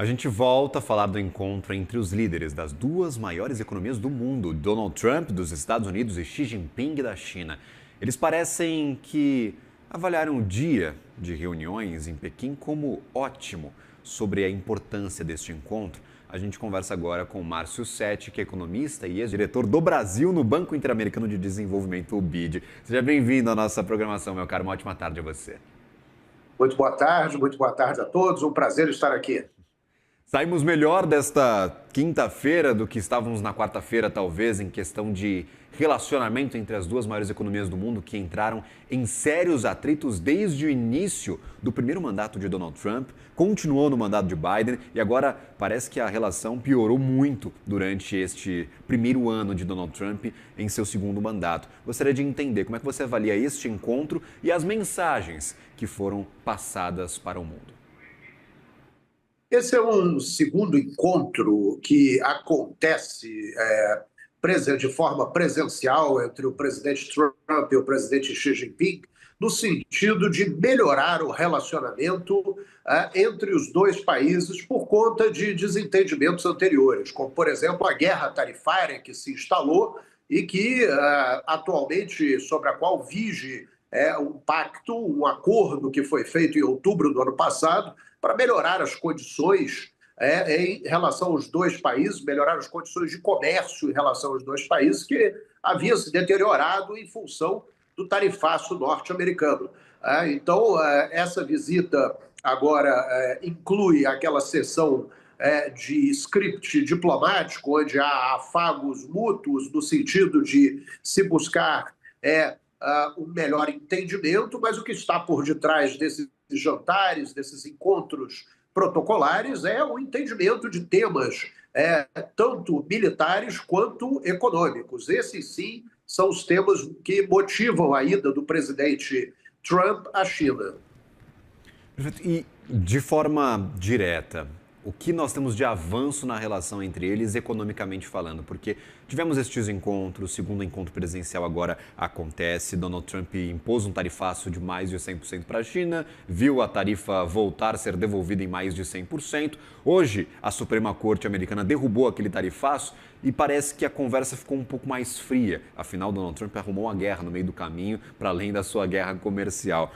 A gente volta a falar do encontro entre os líderes das duas maiores economias do mundo, Donald Trump dos Estados Unidos e Xi Jinping da China. Eles parecem que avaliaram o dia de reuniões em Pequim como ótimo. Sobre a importância deste encontro, a gente conversa agora com Márcio Setti, que é economista e ex-diretor do Brasil no Banco Interamericano de Desenvolvimento, o BID. Seja bem-vindo à nossa programação, meu caro. Uma ótima tarde a você. Muito boa tarde a todos. Um prazer estar aqui. Saímos melhor desta quinta-feira do que estávamos na quarta-feira, talvez, em questão de relacionamento entre as duas maiores economias do mundo, que entraram em sérios atritos desde o início do primeiro mandato de Donald Trump, continuou no mandato de Biden e agora parece que a relação piorou muito durante este primeiro ano de Donald Trump em seu segundo mandato. Gostaria de entender como é que você avalia este encontro e as mensagens que foram passadas para o mundo. Esse é um segundo encontro que acontece de forma presencial entre o presidente Trump e o presidente Xi Jinping, no sentido de melhorar o relacionamento entre os dois países por conta de desentendimentos anteriores, como, por exemplo, a guerra tarifária que se instalou e que atualmente sobre a qual vige um pacto, um acordo que foi feito em outubro do ano passado para melhorar as condições em relação aos dois países, melhorar as condições de comércio em relação aos dois países que havia se deteriorado em função do tarifaço norte-americano. Então, essa visita agora inclui aquela sessão de script diplomático, onde há afagos mútuos no sentido de se buscar um melhor entendimento, mas o que está por detrás desses jantares, desses encontros protocolares, é o entendimento de temas tanto militares quanto econômicos. Esses, sim, são os temas que motivam a ida do presidente Trump à China. Perfeito. E, de forma direta, o que nós temos de avanço na relação entre eles, economicamente falando? Porque tivemos estes encontros, o segundo encontro presencial agora acontece, Donald Trump impôs um tarifaço de mais de 100% para a China, viu a tarifa voltar a ser devolvida em mais de 100%. Hoje, a Suprema Corte americana derrubou aquele tarifaço e parece que a conversa ficou um pouco mais fria. Afinal, Donald Trump arrumou uma guerra no meio do caminho, para além da sua guerra comercial.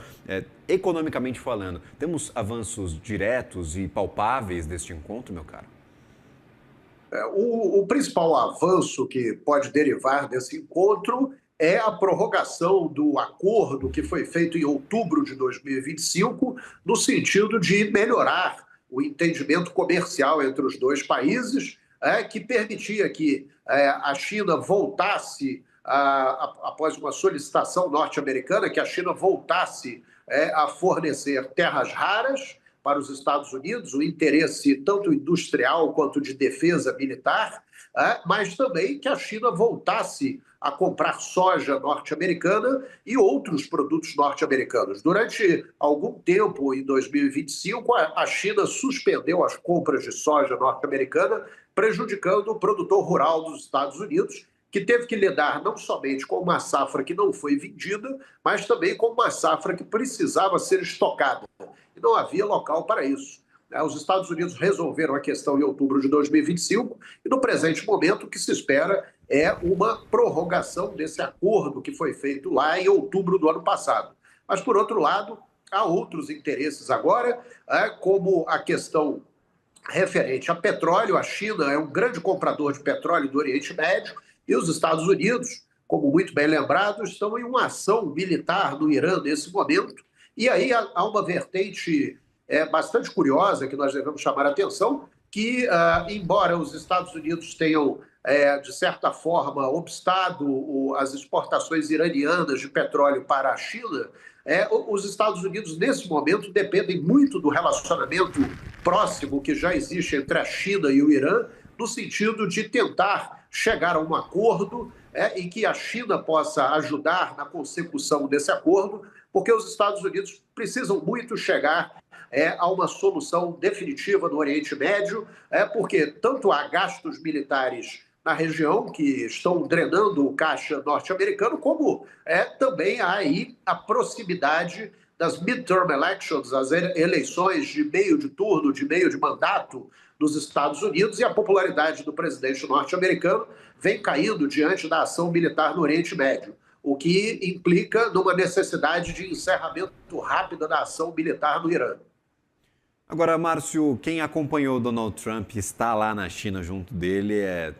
Economicamente falando, temos avanços diretos e palpáveis deste encontro, meu caro? O principal avanço que pode derivar desse encontro é a prorrogação do acordo que foi feito em outubro de 2025, no sentido de melhorar o entendimento comercial entre os dois países, que permitia que a China voltasse, após uma solicitação norte-americana, que a China voltasse a fornecer terras raras para os Estados Unidos, o interesse tanto industrial quanto de defesa militar, mas também que a China voltasse a comprar soja norte-americana e outros produtos norte-americanos. Durante algum tempo, em 2025, a China suspendeu as compras de soja norte-americana, prejudicando o produtor rural dos Estados Unidos, que teve que lidar não somente com uma safra que não foi vendida, mas também com uma safra que precisava ser estocada. E não havia local para isso. Os Estados Unidos resolveram a questão em outubro de 2025 e, no presente momento, o que se espera é uma prorrogação desse acordo que foi feito lá em outubro do ano passado. Mas, por outro lado, há outros interesses agora, como a questão referente a petróleo. A China é um grande comprador de petróleo do Oriente Médio e os Estados Unidos, como muito bem lembrado, estão em uma ação militar no Irã nesse momento. E aí há uma vertente bastante curiosa que nós devemos chamar a atenção, que, embora os Estados Unidos tenham, de certa forma, obstado as exportações iranianas de petróleo para a China, os Estados Unidos, nesse momento, dependem muito do relacionamento próximo que já existe entre a China e o Irã, no sentido de tentar chegar a um acordo em que a China possa ajudar na consecução desse acordo, porque os Estados Unidos precisam muito chegar a uma solução definitiva no Oriente Médio, porque tanto há gastos militares na região que estão drenando o caixa norte-americano, como também há aí a proximidade das midterm elections, as eleições de meio de turno, de meio de mandato dos Estados Unidos, e a popularidade do presidente norte-americano vem caindo diante da ação militar no Oriente Médio, o que implica numa necessidade de encerramento rápido da ação militar no Irã. Agora, Márcio, quem acompanhou Donald Trump está lá na China junto dele é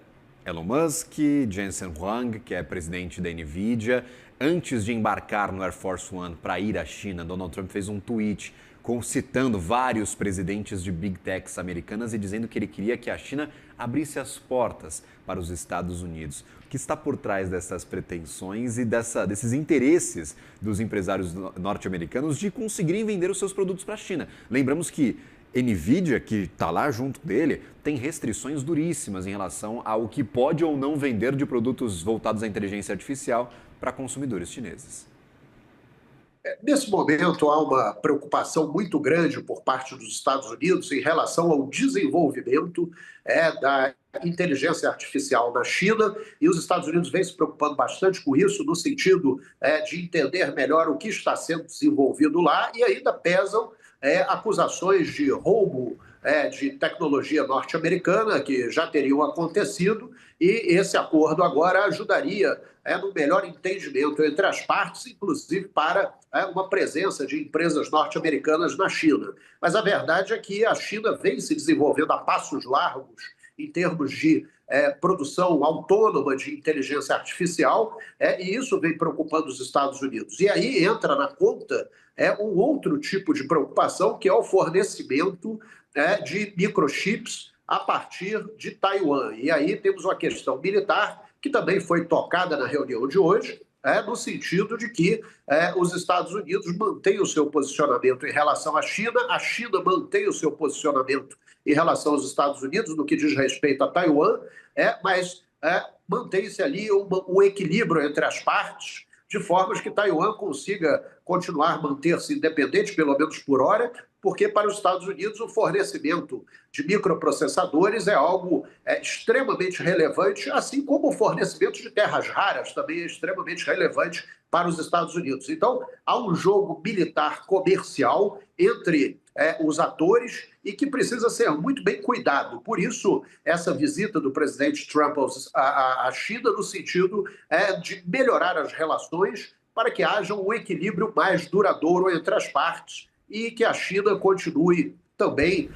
Elon Musk, Jensen Huang, que é presidente da NVIDIA. Antes de embarcar no Air Force One para ir à China, Donald Trump fez um tweet citando vários presidentes de Big Techs americanas e dizendo que ele queria que a China abrisse as portas para os Estados Unidos. O que está por trás dessas pretensões e desses interesses dos empresários norte-americanos de conseguirem vender os seus produtos para a China? Lembramos que NVIDIA, que está lá junto dele, tem restrições duríssimas em relação ao que pode ou não vender de produtos voltados à inteligência artificial para consumidores chineses. Nesse momento, há uma preocupação muito grande por parte dos Estados Unidos em relação ao desenvolvimento da inteligência artificial na China, e os Estados Unidos vêm se preocupando bastante com isso, no sentido de entender melhor o que está sendo desenvolvido lá, e ainda pesam acusações de roubo de tecnologia norte-americana que já teriam acontecido, e esse acordo agora ajudaria no melhor entendimento entre as partes, inclusive para uma presença de empresas norte-americanas na China. Mas a verdade é que a China vem se desenvolvendo a passos largos em termos de produção autônoma de inteligência artificial, e isso vem preocupando os Estados Unidos. E aí entra na conta um outro tipo de preocupação, que é o fornecimento de microchips a partir de Taiwan. E aí temos uma questão militar que também foi tocada na reunião de hoje, no sentido de que os Estados Unidos mantêm o seu posicionamento em relação à China, a China mantém o seu posicionamento em relação aos Estados Unidos no que diz respeito a Taiwan, mas mantém-se ali um equilíbrio entre as partes, de formas que Taiwan consiga continuar manter-se independente, pelo menos por hora, porque para os Estados Unidos o fornecimento de microprocessadores é algo extremamente relevante, assim como o fornecimento de terras raras também é extremamente relevante para os Estados Unidos. Então, há um jogo militar comercial entre os atores e que precisa ser muito bem cuidado. Por isso, essa visita do presidente Trump à China no sentido de melhorar as relações para que haja um equilíbrio mais duradouro entre as partes e que a China continue também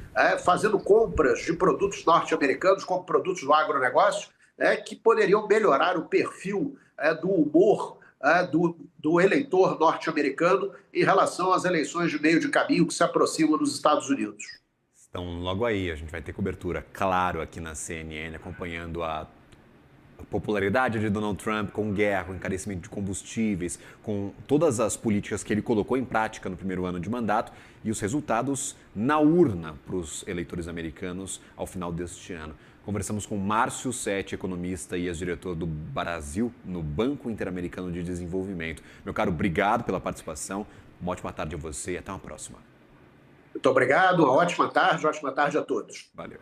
fazendo compras de produtos norte-americanos, como produtos do agronegócio, que poderiam melhorar o perfil do humor do eleitor norte-americano em relação às eleições de meio de caminho que se aproximam nos Estados Unidos. Então, logo aí, a gente vai ter cobertura, claro, aqui na CNN, acompanhando a popularidade de Donald Trump com guerra, com encarecimento de combustíveis, com todas as políticas que ele colocou em prática no primeiro ano de mandato e os resultados na urna para os eleitores americanos ao final deste ano. Conversamos com Márcio Setti, economista e ex-diretor do Brasil no Banco Interamericano de Desenvolvimento. Meu caro, obrigado pela participação, uma ótima tarde a você e até uma próxima. Muito obrigado, uma ótima tarde a todos. Valeu.